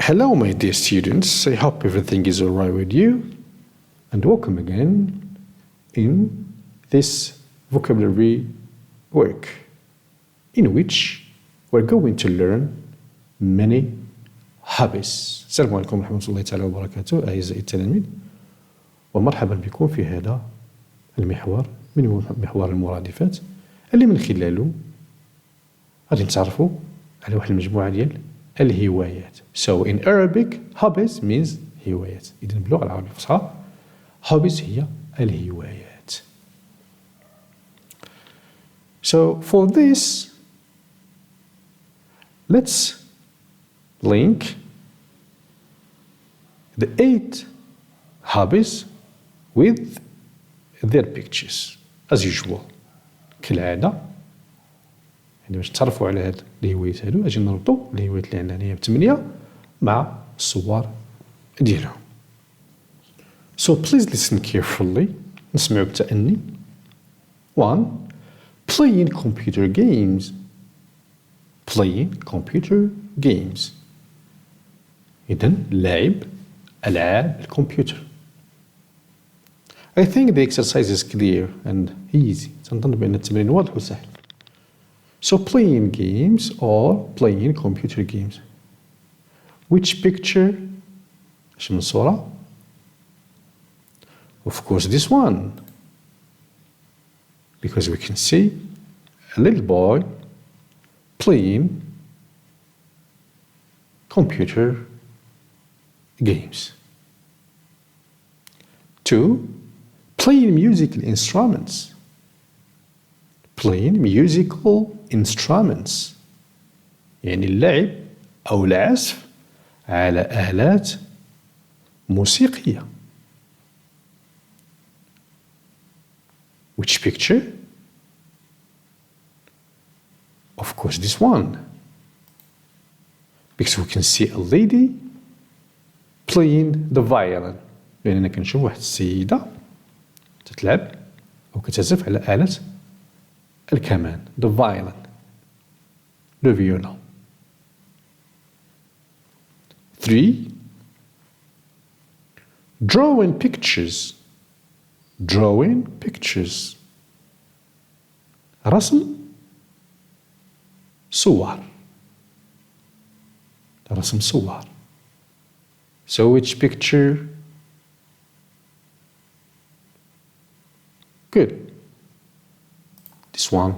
Hello, my dear students. I hope everything is alright with you, and welcome again in this vocabulary work, in which we're going to learn many hobbies. السلام عليكم ورحمة الله تعالى وبركاته أعزائي التلاميذ، ومرحبا بكم في هذا المحور من محور المرادفات اللي من خلاله غادي نتعرفوا على واحد المجموعة ديال الهوايات. So in Arabic, hobbies means هوايات. إذن باللغة العربية الفصحى hobbies هي الهوايات. So for this, let's link the 8 hobbies with their pictures as usual. كالعادة باش نتعرفوا على هاد الهوايات هادو اجي نربطوا الهوايات اللي عندنا هنايا ب8 مع الصور ديالهم. So please listen carefully. نسمعوا بتأني. 1. Playing computer games. Playing computer games. إذن لعب ألعاب الكمبيوتر. I think the exercise is clear and easy. تنظن بأن التمرين واضح وسهل. So playing games or playing computer games. Which picture? اش من صورة؟ Of course this one. Because we can see a little boy playing computer games. 2. Playing musical instruments. Playing musical instruments. يعني اللعب أو العزف على آلات موسيقية. Which picture? Of course this one. Because we can see a lady playing the violin. لأننا كنشوف واحد السيدة تتلعب أو كتعزف على آلة الكمان. The violin. Le violon. 3. Drawing pictures. Drawing pictures. رسم صور. رسم صور. So which picture? Good. This one.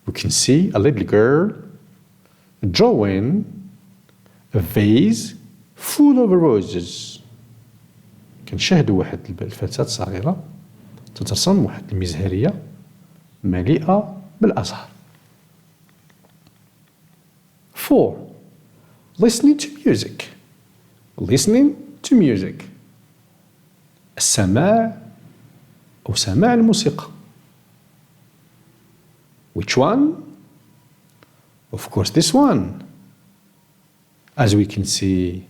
We can see a little girl drawing a vase full of roses. كنشاهدوا واحد الفتاة صغيرة تترسم واحد المزهرية مليئة بالأزهار. 4. Listening to music. Listening to music. السماع أو سماع الموسيقى. Which one? Of course this one. As we can see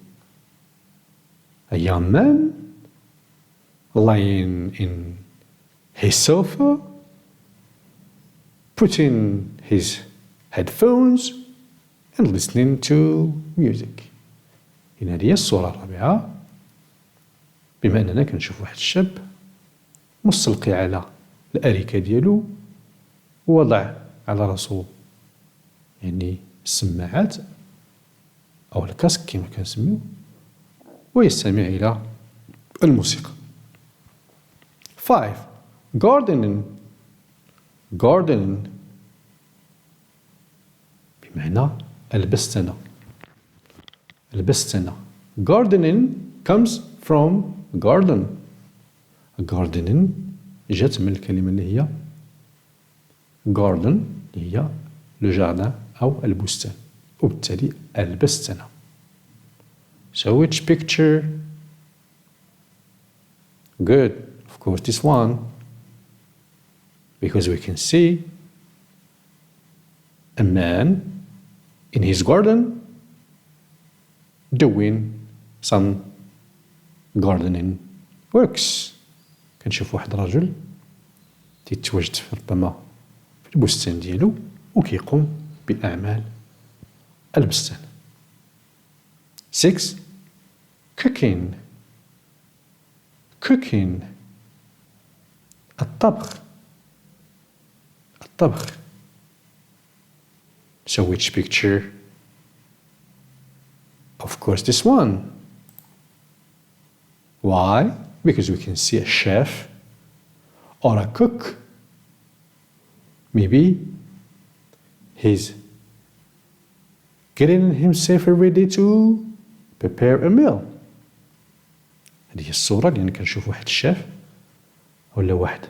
a young man lying in his sofa, putting his headphones and listening to music. هنا هي الصورة الرابعة. بما أننا كنشوف واحد الشاب مستلقي على الأريكة ديالو ووضع على راسو يعني السماعات أو الكاسك كما كنسميو ويستمع إلى الموسيقى. 5. Gardening. Gardening بمعنى البستنة. البستنة. Gardening comes from garden. Gardening جات من الكلمة اللي هي garden اللي هي لو جاردان أو البستان، وبالتالي البستنة. So which picture? Good. Of course this one. Because we can see a man in his garden doing some gardening works. كنشوف واحد الرجل تيتواجد ربما في البستان ديالو وكيقوم بأعمال البستان. 6. Cooking. Cooking. الطبخ. الطبخ. So which picture? Of course this one. Why? Because we can see a chef or a cook. Maybe he's getting himself ready to prepare a meal. هذه الصورة اللي كنشوف واحد الشيف ولا واحد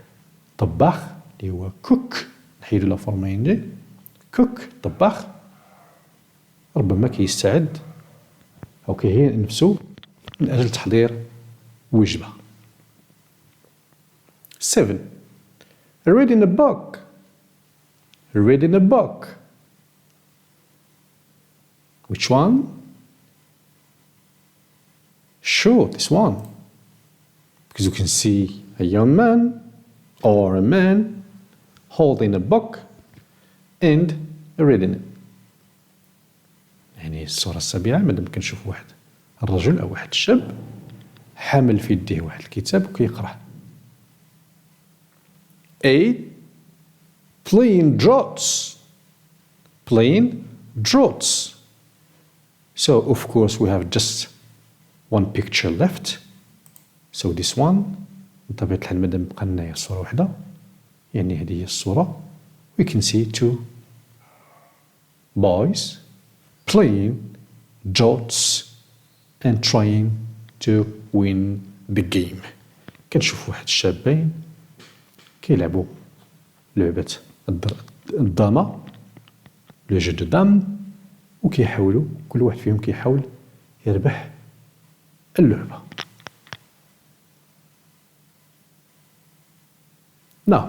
طباخ اللي هو كوك، نحيدو لا فورمين دي كوك طباخ، ربما كيستعد أو كيهيئ نفسه من أجل تحضير وجبة. 7. Reading a book. Reading a book. Which one? Sure, this one. Because you can see a young man or a man holding a book and reading it. يعني الصورة السابعة مادام كنشوف واحد الرجل أو واحد الشاب حامل في يديه واحد الكتاب وكيقرأ. 8. Playing draughts. Playing draughts. So of course we have just one picture left. So this one بطبيعة الحال مادام بقى لنا صورة واحدة يعني هذه هي الصورة. We can see 2 boys playing draughts and trying to win the game. كنشوف واحد الشابين كيلعبوا لعبة الدامة لو جو دو دام وكيحاولوا كل واحد فيهم كيحاول يربح اللعبة. Now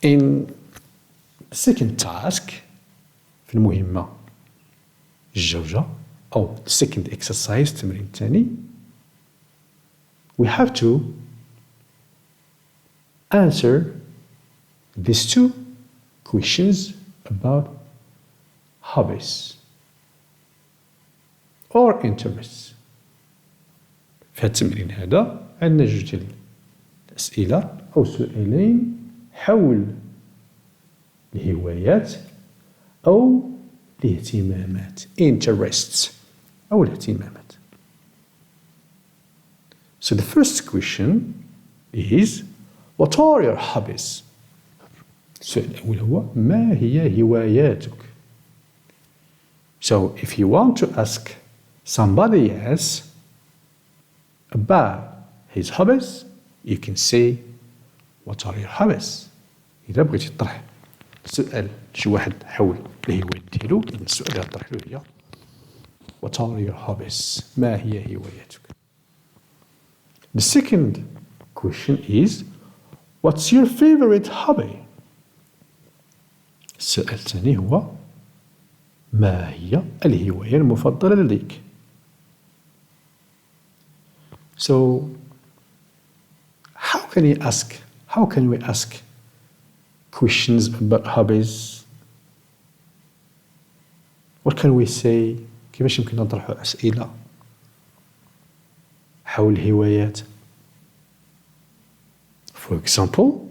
in the second task في المهمة الجوجة أو the second exercise التمرين الثاني we have to answer these 2 questions about hobbies or interests. في هذا التمرين هذا عندنا 2 الأسئلة أو سؤالين حول الهوايات أو الاهتمامات interests أو الاهتمامات. So the first question is what are your hobbies? السؤال الأول هو ما هي هواياتك؟ So if you want to ask somebody else about his hobbies you can say what are your hobbies. إذا بغيتي تطرح سؤال شي واحد حول الهوايات ديالو السؤال اللي غطرح له هي what are your hobbies؟ ما هي هواياتك؟ The second question is what's your favorite hobby؟ السؤال الثاني هو ما هي الهواية المفضلة لديك؟ So how can we ask questions about hobbies? What can we say? كيفاش يمكن نطرحوا أسئلة حول الهوايات؟ For example,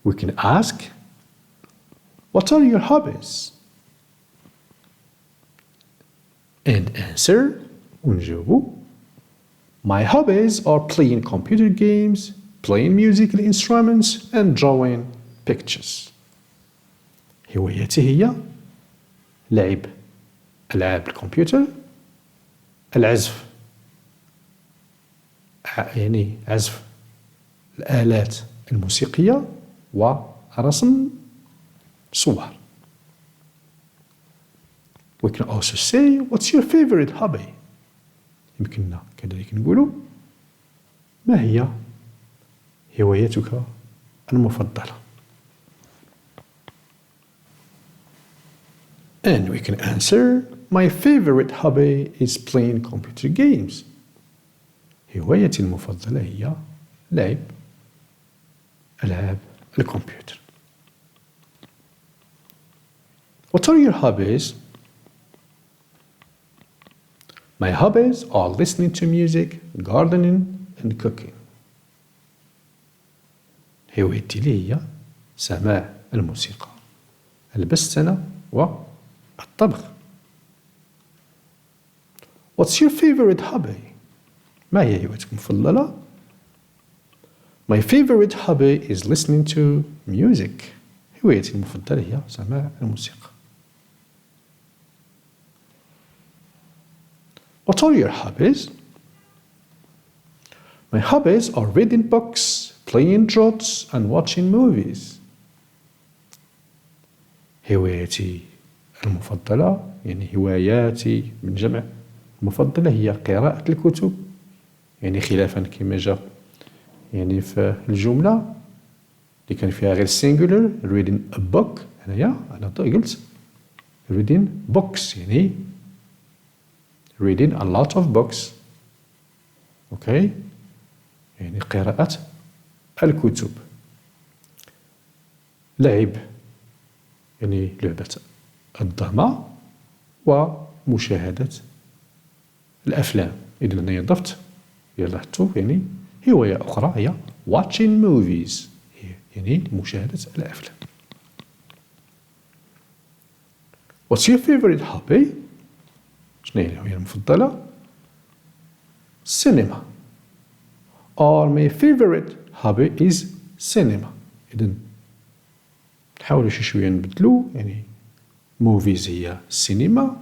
we can ask, what are your hobbies? And answer, ونجاوبوا, my hobbies are playing computer games, playing musical instruments and drawing pictures. هواياتي هي لعب ألعاب الكمبيوتر، العزف يعني عزف الآلات الموسيقية ورسم صور. We can also say what's your favorite hobby؟ يمكننا كذلك نقول ما هي هوايتك المفضلة؟ And we can answer my favorite hobby is playing computer games. هوايتي المفضلة هي لعب ألعاب الكمبيوتر. What are your hobbies? My hobbies are listening to music, gardening and cooking. هوايتي لي هي سماع الموسيقى، البستنة والطبخ. What's your favorite hobby? ما هي هوايتك المفضلة؟ My favorite hobby is listening to music. هوايتي المفضلة هي سماع الموسيقى. What are your hobbies? My hobbies are reading books, playing draughts and watching movies. هوايتي المفضلة يعني هواياتي من جمع المفضلة هي قراءة الكتب، يعني خلافا كما جاء يعني في الجملة اللي كان فيها غير singular reading a book. هنايا أنا قلت reading books يعني reading a lot of books. أوكي يعني قراءة الكتب. لعب يعني لعبة الدراما ومشاهدة الأفلام. إذن هنايا ضفت لاحظتوا يعني هواية أخرى هي watching movies يعني مشاهدة الأفلام. What's your favorite hobby? شنو هي الهواية المفضلة؟ cinema. Or my favorite hobby is cinema. إذن نحاولوا شوية نبدلوا يعني movies هي السينما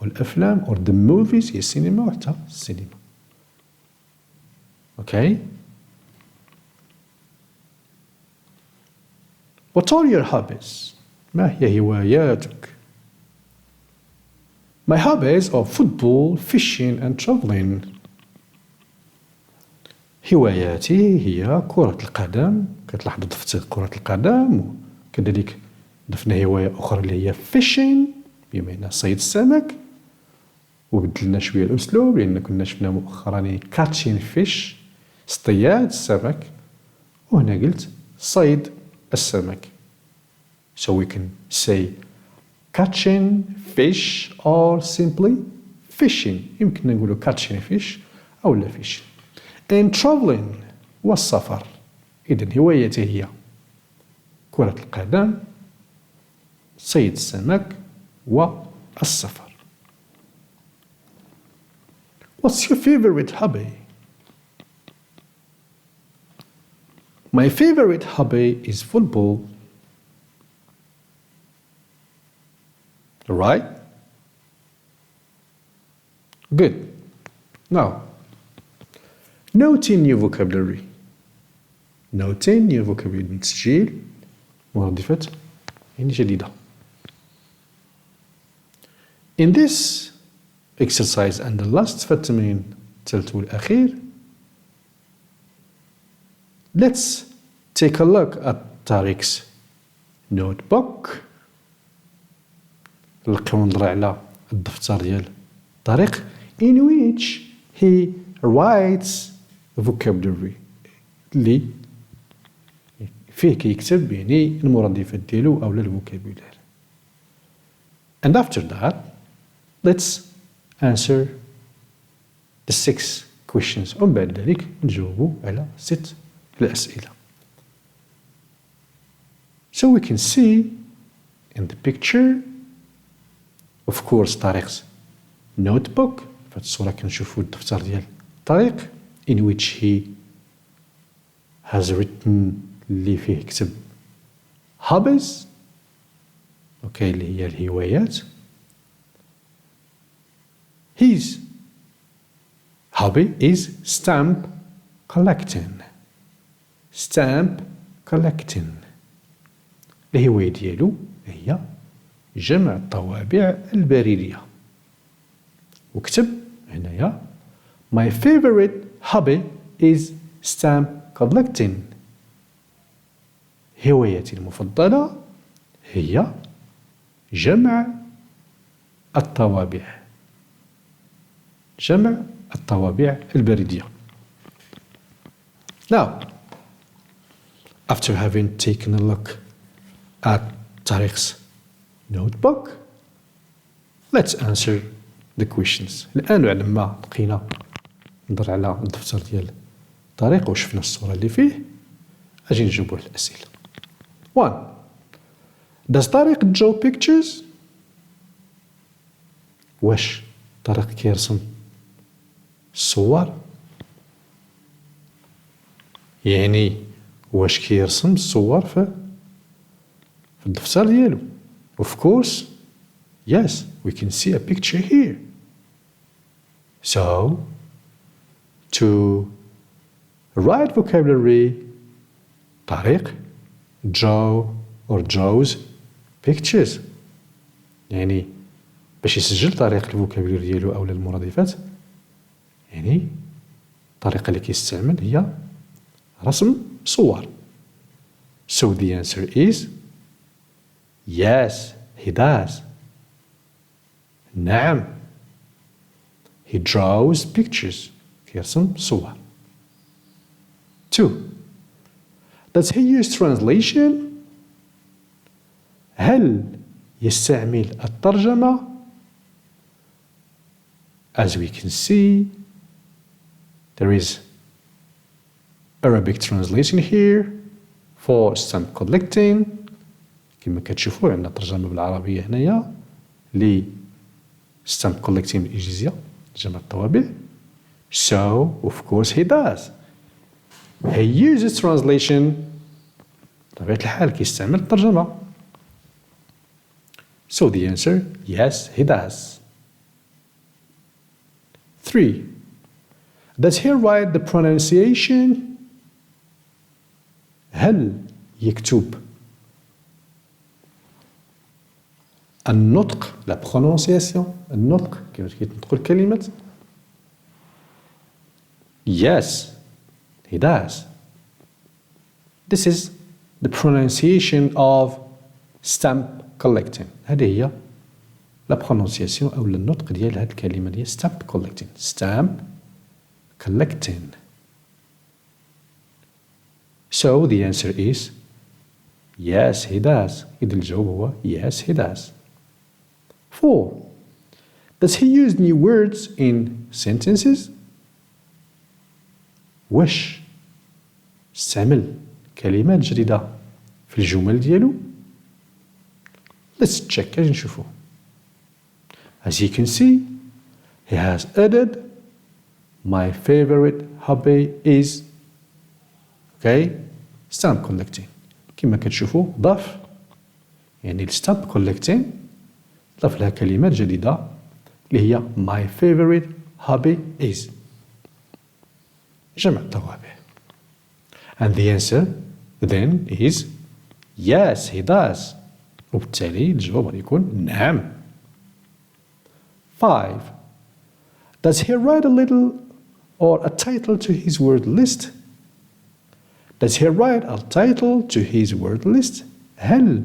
والأفلام or the movies هي السينما وحتى السينما. Okay. What are your hobbies? ما هي هواياتك؟ My hobbies are football, fishing and traveling. هواياتي هي كرة القدم. كتلاحظ ضفت كرة القدم وكذلك ضفنا هواية أخرى اللي هي fishing بمعنى صيد السمك، وبدلنا شوية الأسلوب لأن كنا شفنا مؤخرا catching fish اصطياد السمك، وهنا قلت صيد السمك. So we can say catching fish or simply fishing. يمكن نقولوا catching fish أو لا fishing. And traveling والسفر. إذن هوايتي هي كرة القدم، صيد السمك والسفر. What's your favorite hobby? My favorite hobby is football. Right? Good. Now, noting new vocabulary. Noting new vocabulary. تسجيل مرادفة يعني جديدة. In this exercise and the last في التمرين الثالث والأخير, let's take a look at Tariq's notebook. نلقاو نظرة على الدفتر ديال طارق in which he writes vocabulary اللي فيه كيكتب يعني المرادفات ديالو أو الفوكابولار. And after that, let's answer the 6 questions. ومن بعد ذلك نجاوبوا على 6 الأسئلة. So we can see in the picture, of course, طارق's notebook. في هذه الصورة كنشوفوا الدفتر ديال طارق in which he has written اللي فيه كتب hobbies. اوكي اللي هي الهوايات. His hobby is stamp collecting. Stamp collecting. الهواية ديالو هي جمع الطوابع البريدية. وكتب هنايا My favorite hobby is stamp collecting. هوايتي المفضلة هي جمع الطوابع. جمع الطوابع البريدية. Now, After having taken a look at Tariq's notebook, let's answer the questions. الآن بعد ما لقينا نضر على الدفتر ديال طريق وشفنا الصورة اللي فيه، أجي نجاوبو على الأسئلة. 1. Does طارق draw pictures؟ واش طارق كيرسم الصور؟ يعني واش كيرسم الصور في الدفتر ديالو؟ Of course, yes, we can see a picture here. So, to write vocabulary, طارق draw or draws pictures. يعني باش يسجل طريق الفوكابولير ديالو أو المرادفات، يعني الطريقة اللي كيستعمل هي رسم صور. So the answer is yes, he does. نعم. He draws pictures. كيرسم صور. 2. Does he use translation؟ هل يستعمل الترجمة؟ As we can see, there is Arabic translation here for stamp collecting. كما كتشوفوا عندنا ترجمة بالعربية هنايا ل stamp collecting بالإنجليزية جمع الطوابع. So, of course he does. He uses translation. بطبيعة الحال كيستعمل الترجمة. So the answer, yes, he does. 3. Does he write the pronunciation؟ هل يكتب النطق la prononciation النطق كيفاش كيتنطقوا الكلمات؟ Yes, he does. This is the pronunciation of stamp collecting. هذه هي la prononciation أو النطق ديال هذه الكلمة ديال stamp collecting. Stamp collecting. So the answer is yes, he does. إذا الجواب هو yes, he does. 4. Does he use new words in sentences؟ واش استعمل كلمات جديدة في الجمل ديالو؟ Let's check. أجي نشوفو. As you can see, he has added my favorite hobby is stamp collecting. كما كتشوفوا ضاف يعني stamp collecting ضاف لها كلمات جديدة اللي هي my favorite hobby is جمع الطوابع. And the answer then is yes, he does. وبالتالي الجواب غادي يكون نعم. 5. Does he write a little or a title to his word list؟ Does he write a title to his word list؟ هل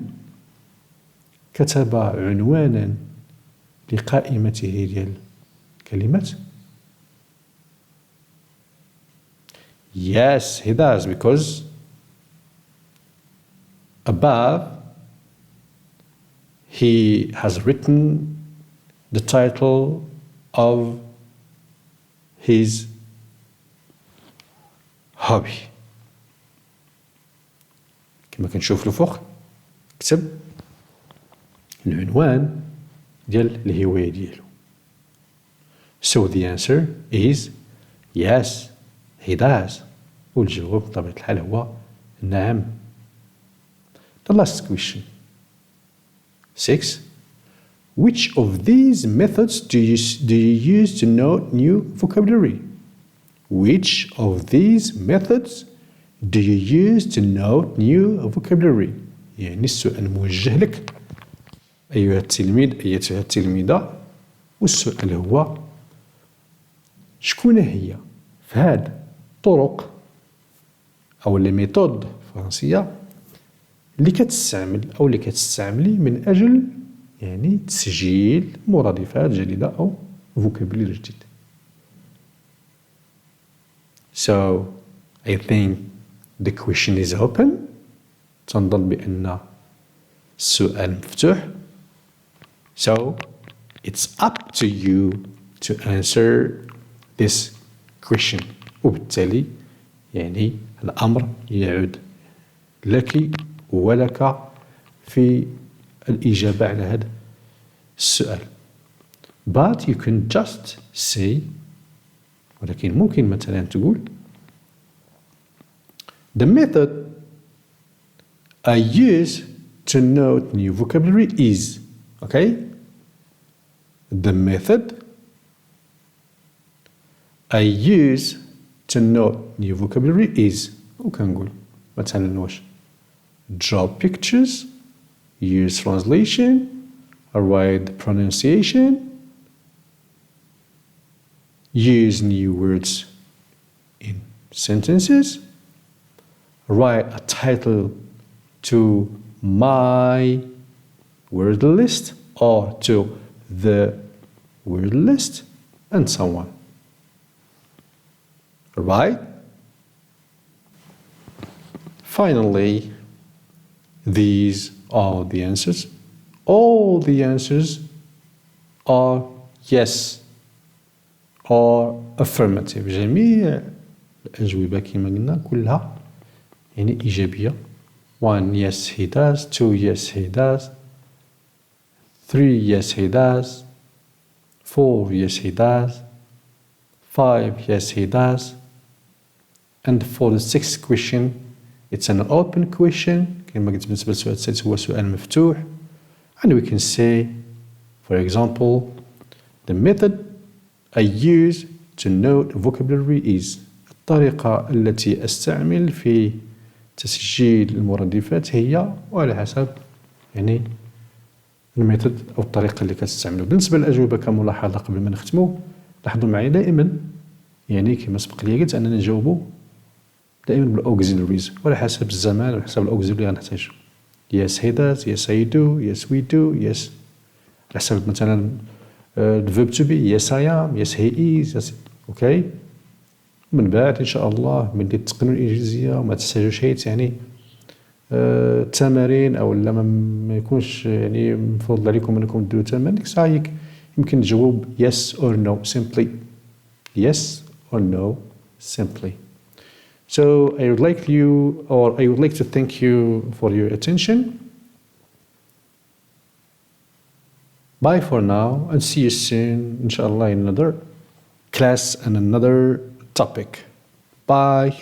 كتب عنوانا لقائمته ديال الكلمات؟ Yes, he does, because above he has written the title of his hobby. كما كنشوف الفوق كتب العنوان ديال الهواية ديالو. So the answer is yes, he does. والجواب بطبيعة الحال هو نعم. The last question. 6. Which of these methods do you use to note new vocabulary؟ Which of these methods do you use to note new vocabulary؟ يعني السؤال موجه لك أيها التلميذ أيتها التلميذة، والسؤال هو شكون هي في هاد الطرق أو لي ميثود فرنسية اللي كتستعمل أو اللي كتستعملي من أجل يعني تسجيل مرادفات جديدة أو vocabulary جديد. So I think the question is open. تنظن بأن السؤال مفتوح. So it's up to you to answer this question. وبالتالي يعني الأمر يعود لك ولك في الإجابة على هذا السؤال. But you can just say ولكن ممكن مثلا تقول The method I use to note new vocabulary is okay? The method I use to note new vocabulary is وكنقول مثلا واش draw pictures, use translation, write pronunciation, use new words in sentences, write a title to my word list or to the word list, and so on. Right? Finally, these are the answers. All the answers are yes or affirmative. جميع الأجوبة كما قلنا كلها يعني إيجابية. 1 yes he does, 2 yes he does, 3 yes he does, 4 yes he does, 5 yes he does. And for the sixth question, it's an open question. كما قلت بالنسبة للسؤال السادس هو سؤال مفتوح. And we can say, for example, the method I use to note vocabulary is الطريقة التي أستعمل في تسجيل المرادفات هي وعلى حسب يعني الميثود أو الطريقة اللي كتستعملوا. بالنسبة للأجوبة كملاحظة قبل ما نختموا، لاحظوا معي دائما يعني كما سبق لي قلت أننا نجاوبوا دائما بالأوكسيلوريز وعلى حسب الزمان وعلى حسب الأوكسيلوري اللي غنحتاجو. Yes he does, yes I do, yes we do, yes على حسب مثلا the verb to be, yes I am, yes he is, yes okay. من بعد إن شاء الله ملي تتقنوا الإنجليزية وما تحتاجوش يعني تمارين أو لا ما يكونش يعني مفروض عليكم أنكم ديروا تمارين، ديك الساعة يمكن تجاوب yes or no simply. Yes or no simply. So I would like to thank you for your attention. Bye for now and see you soon, inshallah, in another class and another topic. Bye.